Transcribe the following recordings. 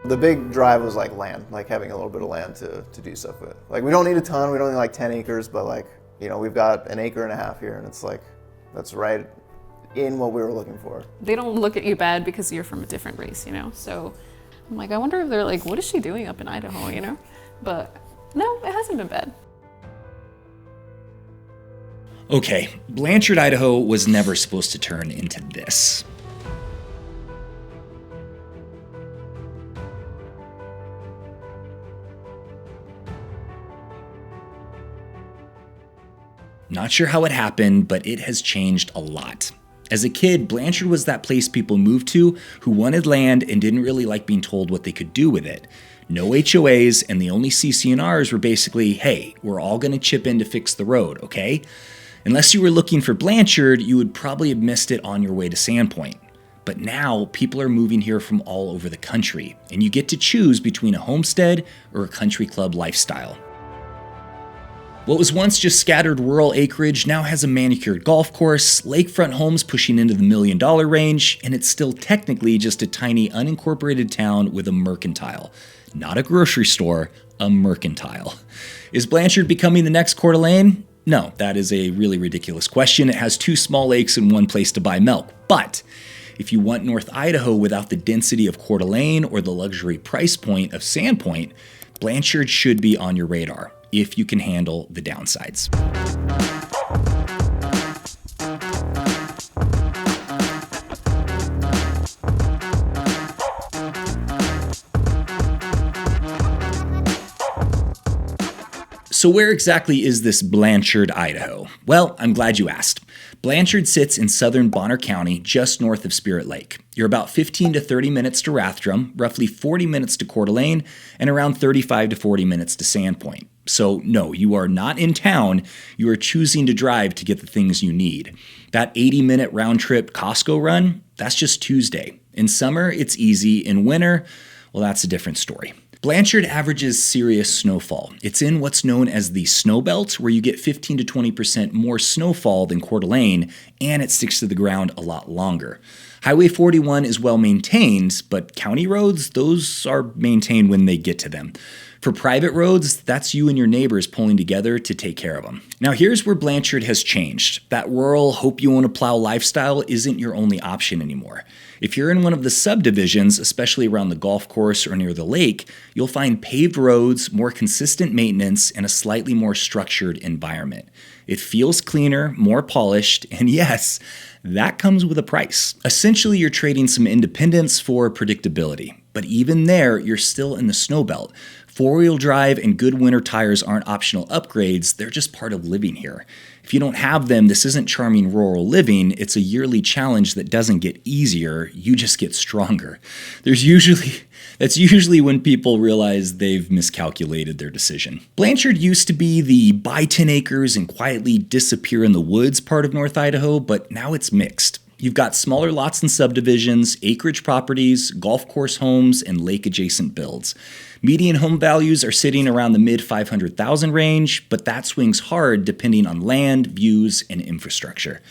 The big drive was like land, like having a little bit of land to do stuff with. Like we don't need a ton, we don't need like 10 acres, but like, you know, we've got an acre and a half here and it's like, that's right in what we were looking for. They don't look at you bad because you're from a different race, you know? So I'm like, I wonder if they're like, what is she doing up in Idaho, you know? But no, it hasn't been bad. Okay, Blanchard, Idaho was never supposed to turn into this. Not sure how it happened, but it has changed a lot. As a kid, Blanchard was that place people moved to who wanted land and didn't really like being told what they could do with it. No HOAs, and the only CC&Rs were basically, hey, we're all gonna chip in to fix the road, okay? Unless you were looking for Blanchard, you would probably have missed it on your way to Sandpoint. But now, people are moving here from all over the country, and you get to choose between a homestead or a country club lifestyle. What was once just scattered rural acreage now has a manicured golf course, lakefront homes pushing into the $1 million range, and it's still technically just a tiny unincorporated town with a mercantile. Not a grocery store, a mercantile. Is Blanchard becoming the next Coeur d'Alene? No, that is a really ridiculous question. It has 2 small lakes and 1 place to buy milk. But if you want North Idaho without the density of Coeur d'Alene or the luxury price point of Sandpoint, Blanchard should be on your radar if you can handle the downsides. So where exactly is this Blanchard, Idaho? Well, I'm glad you asked. Blanchard sits in southern Bonner County, just north of Spirit Lake. You're about 15 to 30 minutes to Rathdrum, roughly 40 minutes to Coeur d'Alene, and around 35 to 40 minutes to Sandpoint. So no, you are not in town, you are choosing to drive to get the things you need. That 80-minute round-trip Costco run, that's just Tuesday. In summer, it's easy. In winter, well, that's a different story. Blanchard averages serious snowfall. It's in what's known as the snow belt, where you get 15 to 20% more snowfall than Coeur d'Alene, and it sticks to the ground a lot longer. Highway 41 is well maintained, but county roads, those are maintained when they get to them. For private roads, that's you and your neighbors pulling together to take care of them. Now here's where Blanchard has changed. That rural, hope you own a plow lifestyle isn't your only option anymore. If you're in one of the subdivisions, especially around the golf course or near the lake, you'll find paved roads, more consistent maintenance, and a slightly more structured environment. It feels cleaner, more polished, and yes, that comes with a price. Essentially, you're trading some independence for predictability. But even there, you're still in the snow belt. 4-wheel drive and good winter tires aren't optional upgrades, they're just part of living here. If you don't have them, this isn't charming rural living, it's a yearly challenge that doesn't get easier, you just get stronger. That's usually when people realize they've miscalculated their decision. Blanchard used to be the buy 10 acres and quietly disappear in the woods part of North Idaho, but now it's mixed. You've got smaller lots and subdivisions, acreage properties, golf course homes, and lake-adjacent builds. Median home values are sitting around the mid-500,000 range, but that swings hard depending on land, views, and infrastructure.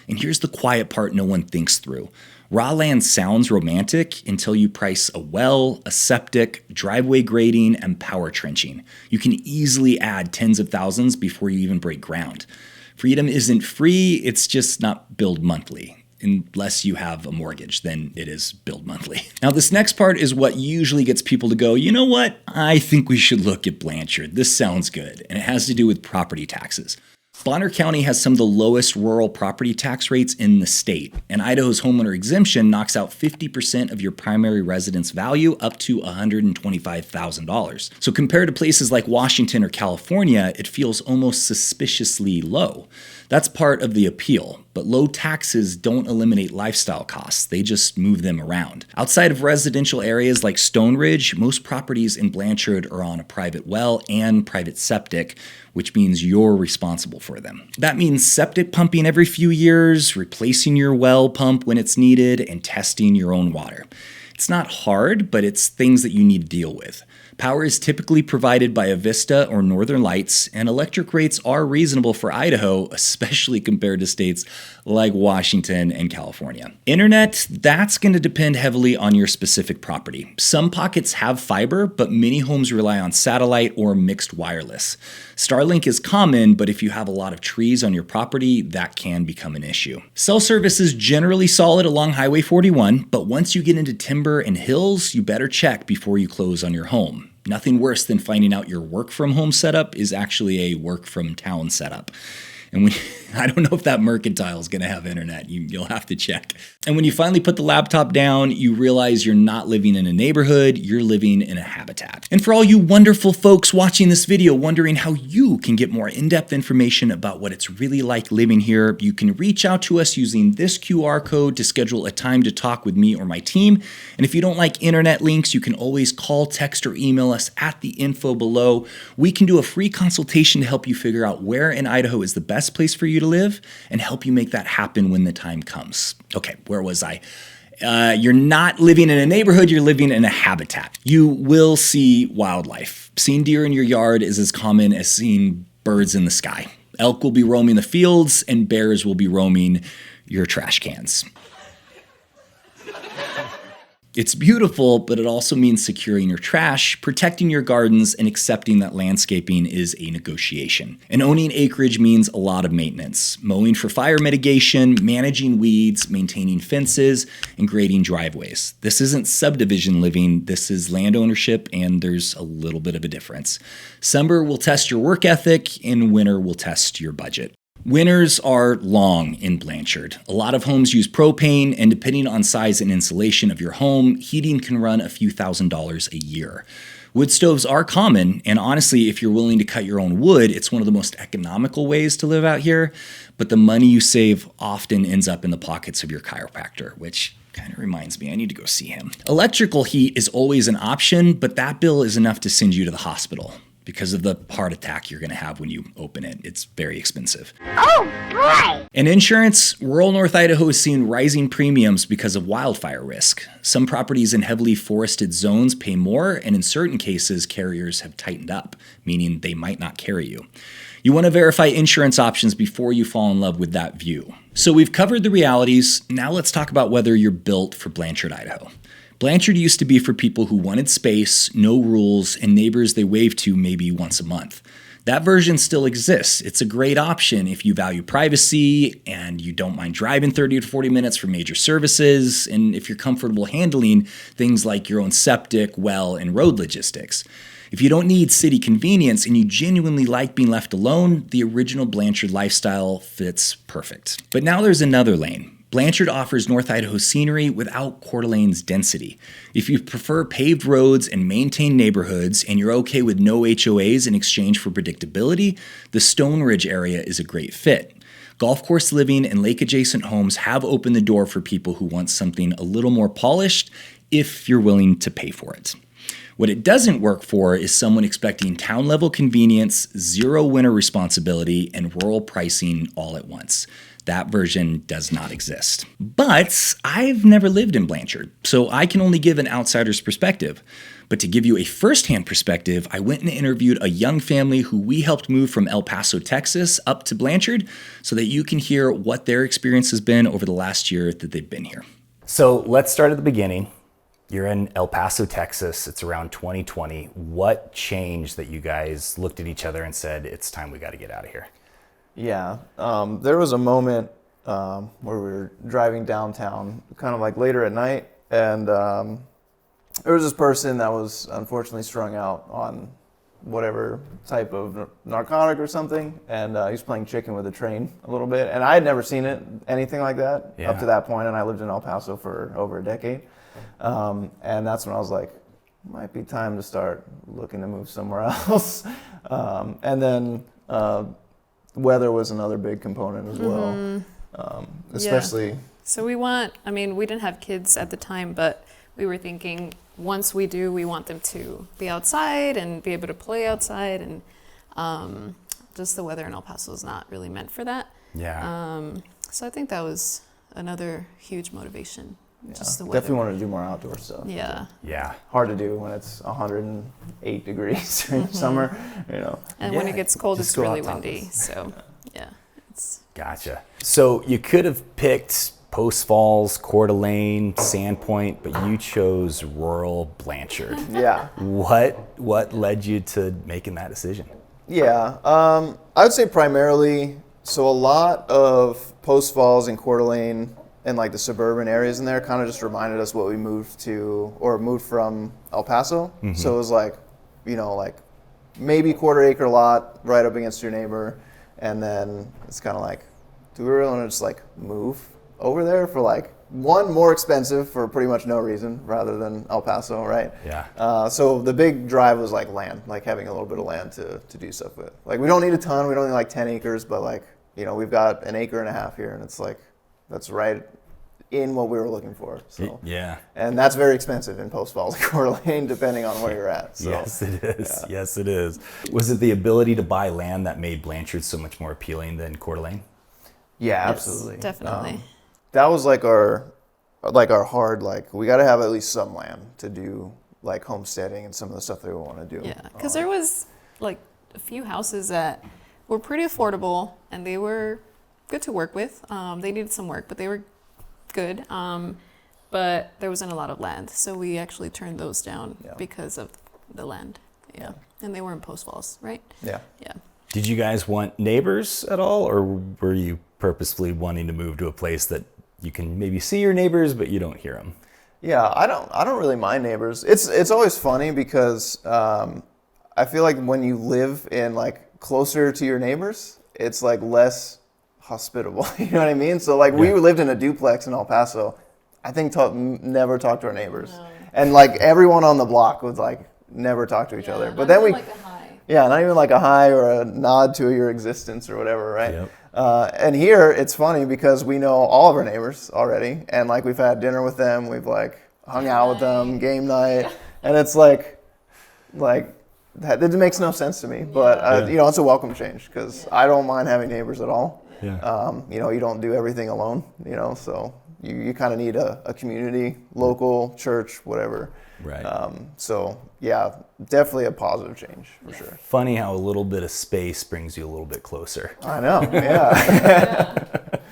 And here's the quiet part no one thinks through. Raw land sounds romantic until you price a well, a septic, driveway grading, and power trenching. You can easily add tens of thousands before you even break ground. Freedom isn't free, it's just not billed monthly. Unless you have a mortgage, then it is billed monthly. Now, this next part is what usually gets people to go, you know what? I think we should look at Blanchard. This sounds good. And it has to do with property taxes. Bonner County has some of the lowest rural property tax rates in the state, and Idaho's homeowner exemption knocks out 50% of your primary residence value up to $125,000. So compared to places like Washington or California, it feels almost suspiciously low. That's part of the appeal, but low taxes don't eliminate lifestyle costs, they just move them around. Outside of residential areas like Stone Ridge, most properties in Blanchard are on a private well and private septic, which means you're responsible for them. That means septic pumping every few years, replacing your well pump when it's needed, and testing your own water. It's not hard, but it's things that you need to deal with. Power is typically provided by Avista or Northern Lights, and electric rates are reasonable for Idaho, especially compared to states like Washington and California. Internet, that's going to depend heavily on your specific property. Some pockets have fiber, but many homes rely on satellite or mixed wireless. Starlink is common, but if you have a lot of trees on your property, that can become an issue. Cell service is generally solid along Highway 41, but once you get into timber and hills, you better check before you close on your home. Nothing worse than finding out your work from home setup is actually a work from town setup. And I don't know if that Mercantile is going to have internet. You'll have to check. And when you finally put the laptop down, you realize you're not living in a neighborhood, you're living in a habitat. And for all you wonderful folks watching this video wondering how you can get more in-depth information about what it's really like living here, you can reach out to us using this QR code to schedule a time to talk with me or my team. And if you don't like internet links, you can always call, text, or email us at the info below. We can do a free consultation to help you figure out where in Idaho is the best place for you to live and help you make that happen when the time comes. Okay, where was I? You're not living in a neighborhood, you're living in a habitat. You will see wildlife. Seeing deer in your yard is as common as seeing birds in the sky. Elk will be roaming the fields and bears will be roaming your trash cans. It's beautiful, but it also means securing your trash, protecting your gardens, and accepting that landscaping is a negotiation. And owning acreage means a lot of maintenance. Mowing for fire mitigation, managing weeds, maintaining fences, and grading driveways. This isn't subdivision living, this is land ownership, and there's a little bit of a difference. Summer will test your work ethic, and winter will test your budget. Winters are long in Blanchard. A lot of homes use propane, and depending on size and insulation of your home, heating can run a few $1,000s a year. Wood stoves are common, and honestly, if you're willing to cut your own wood, it's one of the most economical ways to live out here, but the money you save often ends up in the pockets of your chiropractor, which kind of reminds me, I need to go see him. Electrical heat is always an option, but that bill is enough to send you to the hospital. Because of the heart attack you're going to have when you open it. It's very expensive. Oh, boy! And insurance, rural North Idaho is seeing rising premiums because of wildfire risk. Some properties in heavily forested zones pay more, and in certain cases, carriers have tightened up, meaning they might not carry you. You want to verify insurance options before you fall in love with that view. So we've covered the realities. Now let's talk about whether you're built for Blanchard, Idaho. Blanchard used to be for people who wanted space, no rules, and neighbors they wave to maybe once a month. That version still exists. It's a great option if you value privacy and you don't mind driving 30 to 40 minutes for major services, and if you're comfortable handling things like your own septic, well, and road logistics. If you don't need city convenience and you genuinely like being left alone, the original Blanchard lifestyle fits perfect. But now there's another lane. Blanchard offers North Idaho scenery without Coeur d'Alene's density. If you prefer paved roads and maintained neighborhoods, and you're okay with no HOAs in exchange for predictability, the Stone Ridge area is a great fit. Golf course living and lake-adjacent homes have opened the door for people who want something a little more polished if you're willing to pay for it. What it doesn't work for is someone expecting town-level convenience, zero winter responsibility, and rural pricing all at once. That version does not exist. But I've never lived in Blanchard, so I can only give an outsider's perspective. But to give you a first-hand perspective, I went and interviewed a young family who we helped move from El Paso, Texas up to Blanchard so that you can hear what their experience has been over the last year that they've been here. So let's start at the beginning. You're in El Paso, Texas. It's around 2020. What changed that you guys looked at each other and said, it's time we got to get out of here? Yeah, there was a moment where we were driving downtown, kind of like later at night, and there was this person that was unfortunately strung out on whatever type of narcotic or something, and he was playing chicken with a train a little bit, and I had never seen anything like that up to that point, and I lived in El Paso for over a decade, and that's when I was like, might be time to start looking to move somewhere else, and then weather was another big component as well, especially. Yeah. So we didn't have kids at the time, but we were thinking once we do, we want them to be outside and be able to play outside, and just the weather in El Paso is not really meant for that. Yeah. So I think that was another huge motivation. Just the weather. Definitely wanted to do more outdoor stuff. Yeah. Yeah. Hard to do when it's 108 degrees during summer, you know. And when Yeah, it gets cold, just it's go really out topless. windy. So, yeah, it's Gotcha. So you could have picked Post Falls, Coeur d'Alene, Sandpoint, but you chose rural Blanchard. Yeah. What led you to making that decision? Yeah, I would say primarily, so a lot of Post Falls and Coeur d'Alene and like the suburban areas in there kind of just reminded us what we moved to or moved from El Paso. So it was like, you know, like maybe quarter-acre lot right up against your neighbor, and then it's kind of like, do we really want to just like move over there for like one, more expensive for pretty much no reason rather than El Paso, right? Yeah. So the big drive was like land, like having a little bit of land to do stuff with. Like we don't need a ton, we don't need like 10 acres, but like, you know, we've got an acre and a half here, and it's like, that's right in what we were looking for. So Yeah. and that's very expensive in Post Falls, Coeur d'Alene, depending on where you're at. So Yes, it is. Yeah. Yes, it is. Was it the ability to buy land that made Blanchard so much more appealing than Coeur d'Alene? yeah, yes, absolutely. definitely. That was like our hard, like we got to have at least some land to do like homesteading and some of the stuff that we want to do. Yeah, because there was like a few houses that were pretty affordable and they were good to work with. They needed some work, but they were good. But there wasn't a lot of land, so we actually turned those down because of the land. Yeah, and they were in Post Falls, right? Yeah. Yeah. Did you guys want neighbors at all, or were you purposefully wanting to move to a place that you can maybe see your neighbors, but you don't hear them? Yeah, I don't really mind neighbors. It's always funny because I feel like when you live in like closer to your neighbors, it's like less hospitable. You know what I mean? So like we lived in a duplex in El Paso. I think never talked to our neighbors, and like everyone on the block would like never talk to each other. But then we, not even like a hi or a nod to your existence or whatever, right? Yep. And here it's funny because we know all of our neighbors already, and like we've had dinner with them, we've like hung out with them, game night, and it's like that it makes no sense to me, but you know, it's a welcome change because I don't mind having neighbors at all. Yeah. You know, you don't do everything alone, you know, so you kind of need a community, local, church, whatever. Right. So yeah, definitely a positive change for sure. Funny how a little bit of space brings you a little bit closer. I know, yeah.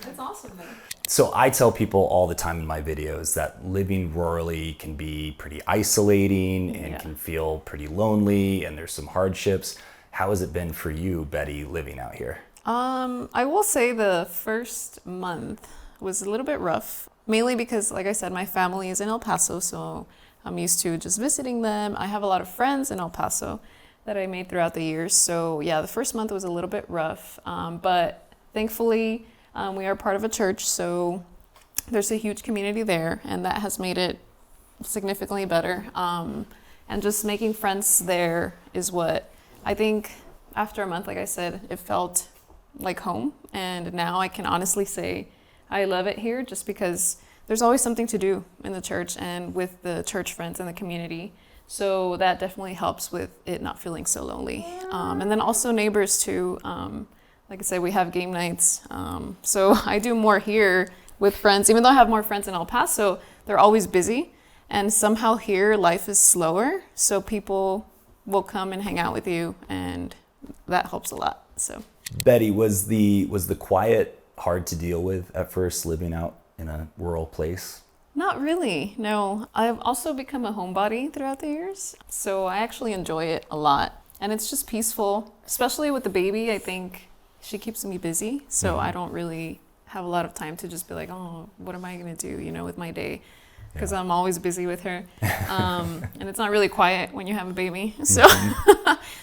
That's awesome, though. So I tell people all the time in my videos that living rurally can be pretty isolating and can feel pretty lonely, and there's some hardships. How has it been for you, Betty, living out here? I will say the first month was a little bit rough, mainly because, like I said, my family is in El Paso, so I'm used to just visiting them. I have a lot of friends in El Paso that I made throughout the years. So yeah, the first month was a little bit rough, but thankfully we are part of a church, so there's a huge community there, and that has made it significantly better. And just making friends there is what I think after a month, like I said, it felt like home. And now I can honestly say I love it here just because there's always something to do in the church and with the church friends and the community. So that definitely helps with it not feeling so lonely. And then also neighbors too. Like I said, we have game nights. So I do more here with friends. Even though I have more friends in El Paso, they're always busy. And somehow here, life is slower. So people will come and hang out with you, and that helps a lot. So, Betty, was the quiet hard to deal with at first, living out in a rural place? not really, no. I've also become a homebody throughout the years. So I actually enjoy it a lot. And it's just peaceful, especially with the baby. I think she keeps me busy. So I don't really have a lot of time to just be like, oh, what am I going to do, with my day? Because I'm always busy with her. And it's not really quiet when you have a baby. So,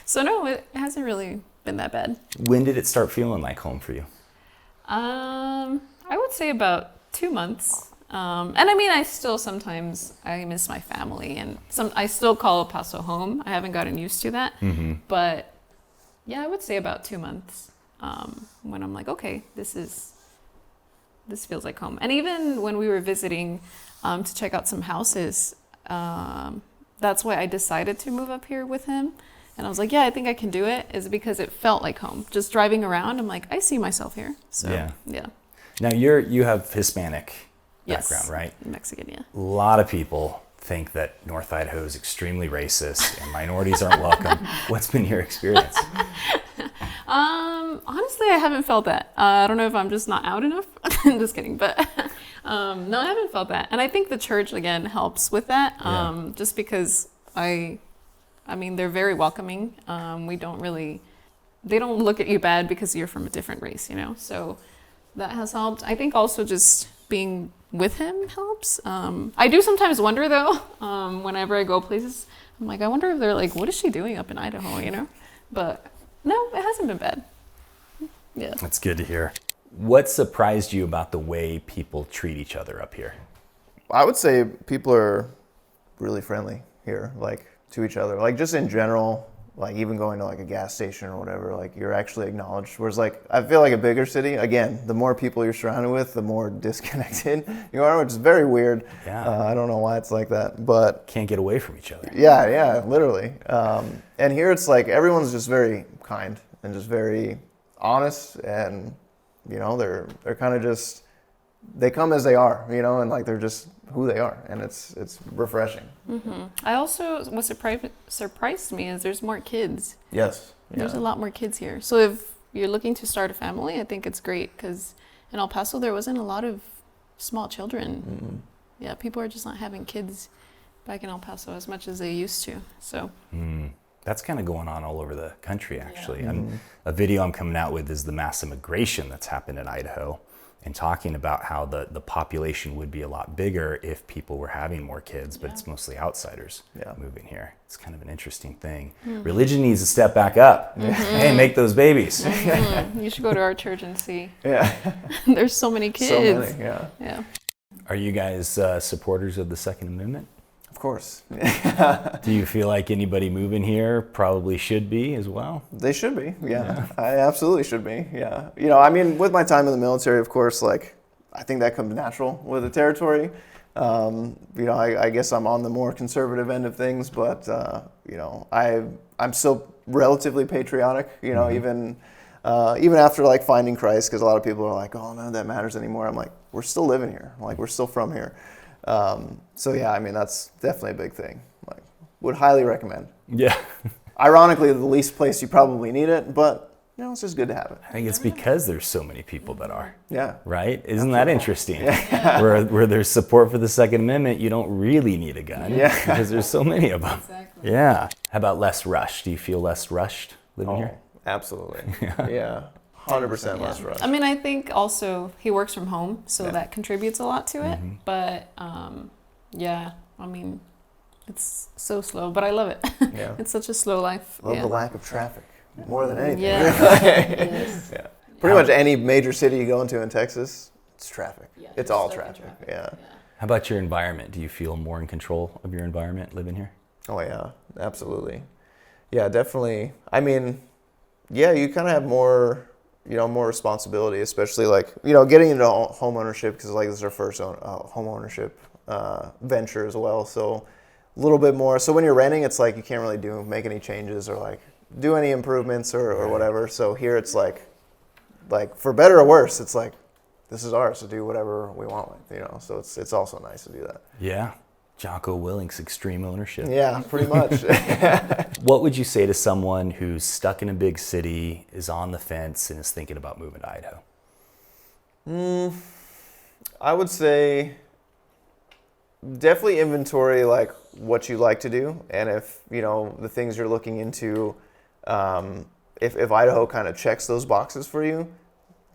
so no, it hasn't really been that bad. When did it start feeling like home for you? I would say about 2 months. And I mean, I still sometimes I miss my family, and I still call El Paso home. I haven't gotten used to that, but yeah, I would say about 2 months when I'm like, okay, this feels like home. And even when we were visiting to check out some houses, that's why I decided to move up here with him. And I was like, yeah, I think I can do it, is because it felt like home. Just driving around, I'm like, I see myself here. So yeah. Now you have Hispanic Yes. background, right? Mexican, yeah. A lot of people think that North Idaho is extremely racist and minorities aren't welcome. What's been your experience? Honestly, I haven't felt that. I don't know if I'm just not out enough. I'm just kidding, but no, I haven't felt that. And I think the church again helps with that. Just because I mean, they're very welcoming. They don't look at you bad because you're from a different race, you know? So that has helped. I think also just being with him helps. I do sometimes wonder though, whenever I go places, I'm like, I wonder if they're like, what is she doing up in Idaho, you know? But no, it hasn't been bad. Yeah. That's good to hear. What surprised you about the way people treat each other up here? I would say people are really friendly here, like to each other, like just in general, like even going to like a gas station or whatever, like you're actually acknowledged. Whereas like, I feel like a bigger city, again, the more people you're surrounded with, the more disconnected you are, which is very weird. Yeah. I don't know why it's like that, but Can't get away from each other. yeah, literally. And here it's like, everyone's just very kind and just very honest, and you know, they're kind of just, they come as they are, you know, and like they're just who they are, and it's refreshing. I also, what surprised me is there's more kids. Yes. There's a lot more kids here. So if you're looking to start a family, I think it's great because in El Paso there wasn't a lot of small children. Yeah, people are just not having kids back in El Paso as much as they used to. So That's kind of going on all over the country, actually. A video I'm coming out with is the mass immigration that's happened in Idaho, and talking about how the population would be a lot bigger if people were having more kids, but it's mostly outsiders moving here. It's kind of an interesting thing. Religion needs to step back up. Hey, make those babies. you should go to our church and see. Yeah. There's so many kids. So many, Yeah. Are you guys supporters of the Second Amendment? Of course. Do you feel like anybody moving here probably should be as well? They should be, yeah. I absolutely should be, yeah. You know, I mean, with my time in the military, of course, like, I think that comes natural with the territory. You know, I guess I'm on the more conservative end of things, but, you know, I'm still relatively patriotic, you know, even after, like, finding Christ, because a lot of people are like, oh, none of that matters anymore. I'm like, we're still living here. Like, we're still from here. So yeah, I mean, that's definitely a big thing. Like, would highly recommend. Yeah. Ironically, the least place you probably need it, but you know, it's just good to have it. I think it's because there's so many people that are. Yeah. Right? Isn't that interesting? Where there's support for the Second Amendment, you don't really need a gun because there's so many of them. Exactly. Yeah. How about less rushed? Do you feel less rushed living here? Absolutely. Yeah. 100% less rush. I mean, I think also he works from home, so that contributes a lot to it. But yeah, I mean, it's so slow, but I love it. Yeah. It's such a slow life. Love the lack of traffic more than anything. Yes. Yeah. Pretty much any major city you go into in Texas, it's traffic. Yeah, it's all traffic. Yeah. How about your environment? Do you feel more in control of your environment living here? Oh yeah, absolutely. Yeah, definitely. I mean, yeah, you kind of have more, you know, more responsibility, especially like, you know, getting into home ownership, because like this is our first home ownership venture as well. So a little bit more. So when you're renting, it's like you can't really make any changes or like do any improvements or whatever. So here it's like for better or worse, it's like this is ours to do whatever we want with, you know. So it's also nice to do that. Yeah. Jocko Willink's extreme ownership. Yeah, pretty much. What would you say to someone who's stuck in a big city, is on the fence, and is thinking about moving to Idaho? I would say definitely inventory like what you like to do, and if you know the things you're looking into, if Idaho kind of checks those boxes for you,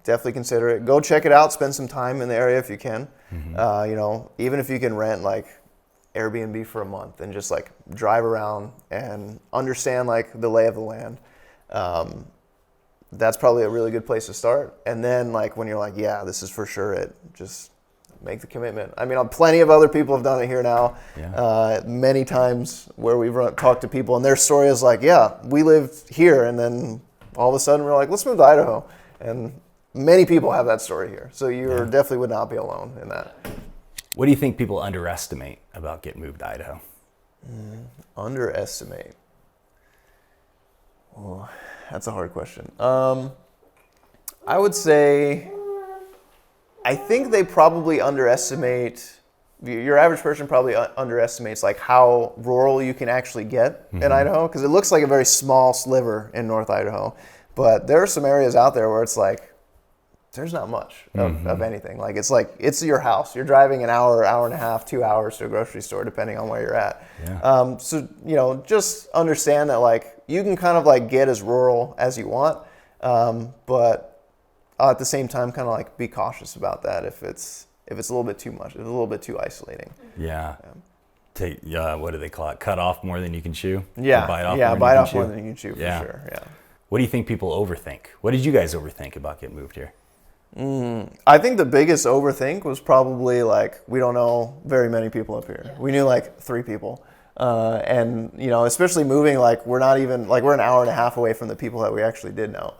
definitely consider it. Go check it out. Spend some time in the area if you can. You know, even if you can rent like Airbnb for a month and just like drive around and understand like the lay of the land. That's probably a really good place to start. And then like when you're like, yeah, this is for sure it, just make the commitment. I mean, plenty of other people have done it here now. Many times where we've talked to people and their story is like, yeah, we lived here and then all of a sudden we're like, let's move to Idaho. And many people have that story here. So you definitely would not be alone in that. What do you think people underestimate about getting moved to Idaho? Underestimate? Oh, that's a hard question. I would say I think they probably underestimate, your average person probably underestimates like how rural you can actually get in Idaho, because it looks like a very small sliver in North Idaho. But there are some areas out there where it's like, there's not much of anything. Like it's your house. You're driving an hour, hour and a half, 2 hours to a grocery store, depending on where you're at. Yeah. So, just understand that like you can kind of like get as rural as you want, but at the same time, kind of like be cautious about that if it's a little bit too much, if it's a little bit too isolating. Yeah. Take what do they call it? Cut off more than you can chew. Yeah. Or bite off Bite off more than you can chew, for sure. Yeah. What do you think people overthink? What did you guys overthink about getting moved here? I think the biggest overthink was probably like, we don't know very many people up here. We knew like 3 people. And, especially moving, like we're not even, like we're an hour and a half away from the people that we actually did know.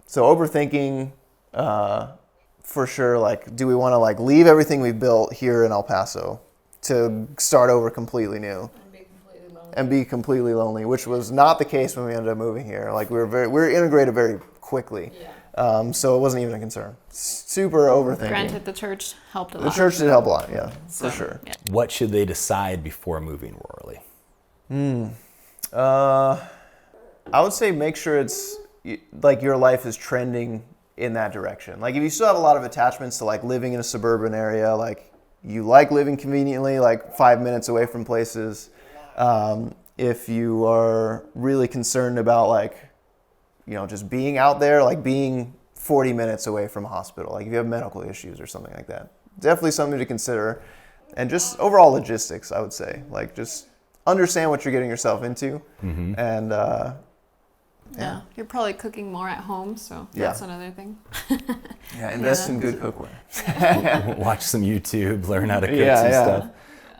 So overthinking, for sure, like, do we want to like leave everything we've built here in El Paso to start over completely new? And be completely lonely, which was not the case when we ended up moving here. Like we were integrated very quickly. So it wasn't even a concern. Super overthinking. Granted, the church helped a lot. The church did help a lot, So, for sure. Yeah. What should they decide before moving rurally? I would say make sure it's like your life is trending in that direction. Like if you still have a lot of attachments to like living in a suburban area, like you like living conveniently, like 5 minutes away from places. If you are really concerned about like, just being out there, like being 40 minutes away from a hospital, like if you have medical issues or something like that, definitely something to consider. And just overall logistics, I would say, like just understand what you're getting yourself into. And Yeah, you're probably cooking more at home, so that's another thing. Invest in good cookware. Watch some YouTube, learn how to cook some stuff.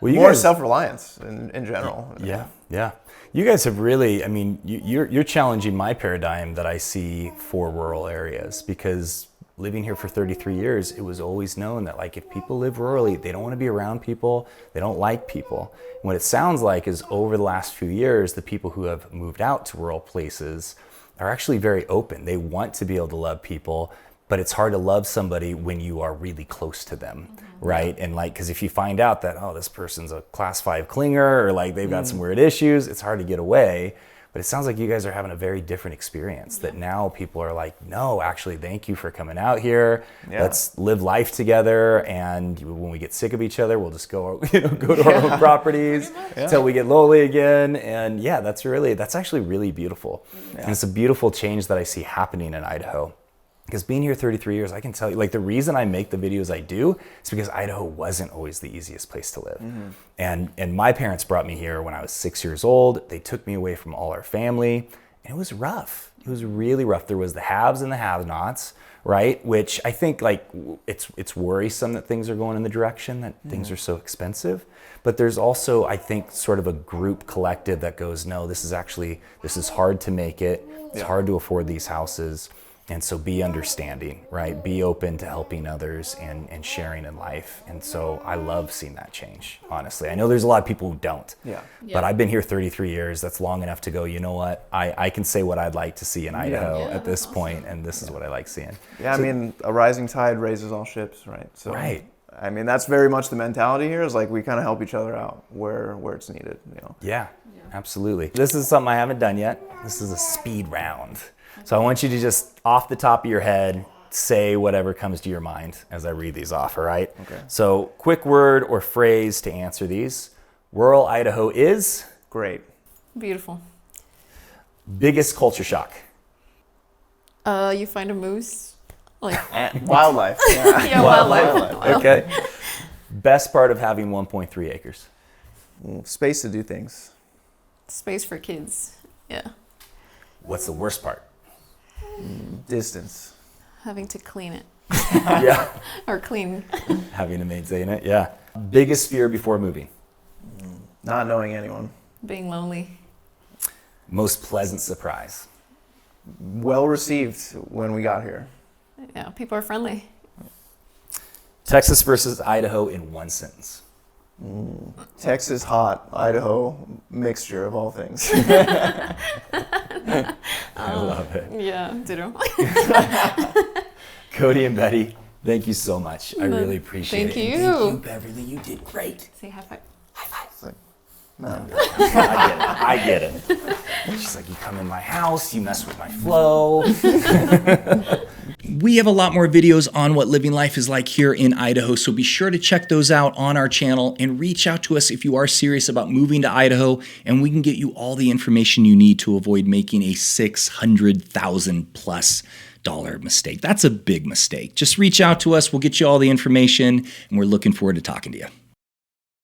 Well, More self-reliance in general. Yeah. You guys have really, I mean, you're challenging my paradigm that I see for rural areas, because living here for 33 years, it was always known that like if people live rurally, they don't want to be around people, they don't like people. And what it sounds like is over the last few years, the people who have moved out to rural places are actually very open. They want to be able to love people, but it's hard to love somebody when you are really close to them, right? And like, because if you find out that, oh, this person's a class 5 clinger, or like they've got some weird issues, it's hard to get away. But it sounds like you guys are having a very different experience, that now people are like, no, actually, thank you for coming out here. Let's live life together. And when we get sick of each other, we'll just go to our own properties until we get lonely again. And that's actually really beautiful. And it's a beautiful change that I see happening in Idaho. Because being here 33 years, I can tell you, like the reason I make the videos I do is because Idaho wasn't always the easiest place to live. And my parents brought me here when I was 6 years old. They took me away from all our family, and it was rough. It was really rough. There was the haves and the have-nots, right? Which I think like it's worrisome that things are going in the direction that things are so expensive. But there's also, I think, sort of a group collective that goes, no, this is hard to make it. It's hard to afford these houses. And so be understanding, right? Be open to helping others and sharing in life. And so I love seeing that change, honestly. I know there's a lot of people who don't. But I've been here 33 years. That's long enough to go, you know what? I can say what I'd like to see in Idaho at this point, and this is what I like seeing. Yeah, so, I mean, a rising tide raises all ships, right? So, I mean, that's very much the mentality here, is like we kind of help each other out where it's needed, Yeah, absolutely. This is something I haven't done yet. This is a speed round. So I want you to just, off the top of your head, say whatever comes to your mind as I read these off, all right? Okay. So quick word or phrase to answer these. Rural Idaho is? Great. Beautiful. Biggest culture shock? You find a moose, like wildlife. wildlife. Okay. Best part of having 1.3 acres? Space to do things. Space for kids. Yeah. What's the worst part? Distance. Having to clean it. Or clean. Having to maintain it, yeah. Biggest fear before moving? Not knowing anyone. Being lonely. Most pleasant surprise? Well received when we got here. Yeah, people are friendly. Texas versus Idaho in one sentence? Texas hot, Idaho mixture of all things. I love it. Yeah, ditto. Cody and Betty, Thank you so much. I really appreciate Thank it. you. And thank you, Beverly. You did great. Say high five. High five. It's like, no. I get it. She's like, you come in my house, you mess with my flow. We have a lot more videos on what living life is like here in Idaho, so be sure to check those out on our channel and reach out to us if you are serious about moving to Idaho, and we can get you all the information you need to avoid making a $600,000+ mistake. That's a big mistake. Just reach out to us. We'll get you all the information, and we're looking forward to talking to you.